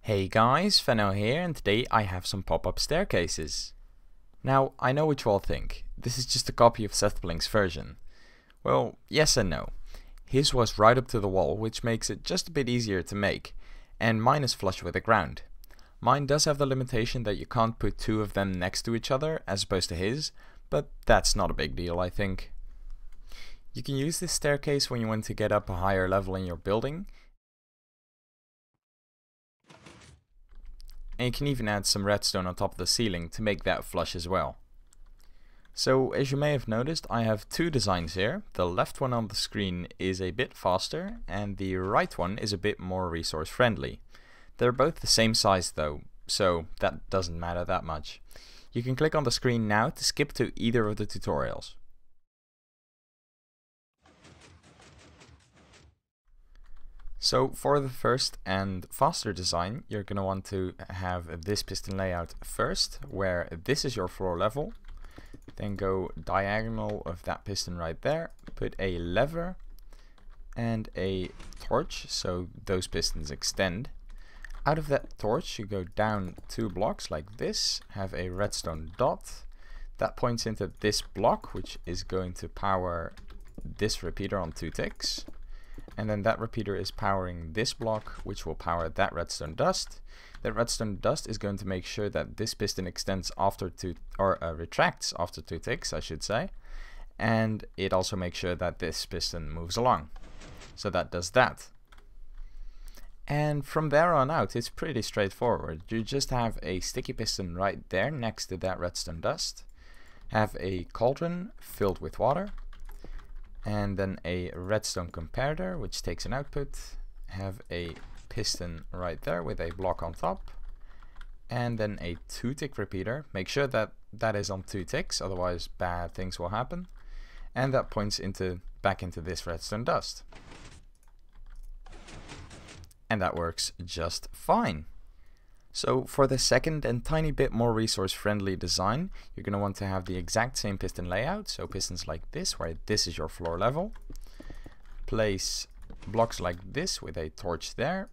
Hey guys, Fenno here, and today I have some pop-up staircases. Now, I know what you all think. This is just a copy of Sethling's version. Well, yes and no. His was right up to the wall, which makes it just a bit easier to make, and mine is flush with the ground. Mine does have the limitation that you can't put two of them next to each other, as opposed to his, but that's not a big deal, I think. You can use this staircase when you want to get up a higher level in your building, and you can even add some redstone on top of the ceiling to make that flush as well. So as you may have noticed, I have two designs here. The left one on the screen is a bit faster and the right one is a bit more resource friendly. They're both the same size though, so that doesn't matter that much. You can click on the screen now to skip to either of the tutorials. So for the first and faster design, you're going to want to have this piston layout first, where this is your floor level. Then go diagonal of that piston right there, put a lever and a torch, so those pistons extend. Out of that torch you go down 2 blocks like this, have a redstone dot. That points into this block, which is going to power this repeater on 2 ticks. And then that repeater is powering this block, which will power that redstone dust. That redstone dust is going to make sure that this piston extends after retracts after 2 ticks, I should say. And it also makes sure that this piston moves along. So that does that. And from there on out, it's pretty straightforward. You just have a sticky piston right there next to that redstone dust. Have a cauldron filled with water. And then a redstone comparator, which takes an output. Have a piston right there with a block on top. And then a 2-tick repeater. Make sure that that is on 2 ticks, otherwise bad things will happen. And that points back into this redstone dust. And that works just fine. So for the second and tiny bit more resource friendly design, you're going to want to have the exact same piston layout. So pistons like this, where this is your floor level. Place blocks like this with a torch there.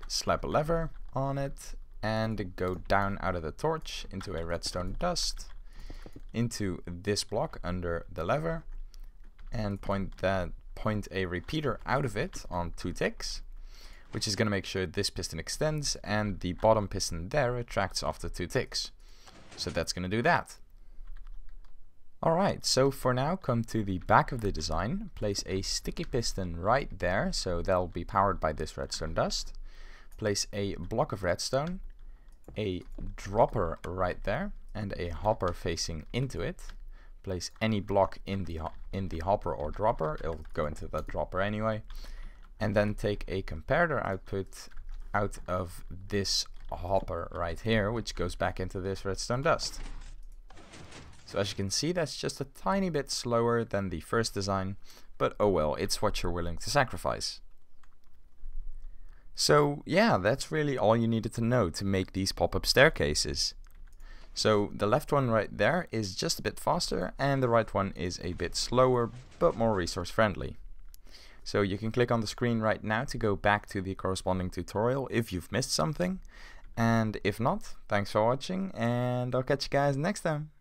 Slap a lever on it and go down out of the torch into a redstone dust. Into this block under the lever. And point a repeater out of it on 2 ticks. Which is going to make sure this piston extends and the bottom piston there retracts after 2 ticks. So that's going to do that. Alright, so for now come to the back of the design, place a sticky piston right there, so that'll be powered by this redstone dust. Place a block of redstone, a dropper right there, and a hopper facing into it. Place any block in the hopper or dropper, it'll go into the dropper anyway. And then take a comparator output out of this hopper right here, which goes back into this redstone dust. So as you can see, that's just a tiny bit slower than the first design, but oh well, it's what you're willing to sacrifice. So yeah, that's really all you needed to know to make these pop-up staircases. So the left one right there is just a bit faster, and the right one is a bit slower, but more resource friendly. So you can click on the screen right now to go back to the corresponding tutorial if you've missed something. And if not, thanks for watching, and I'll catch you guys next time.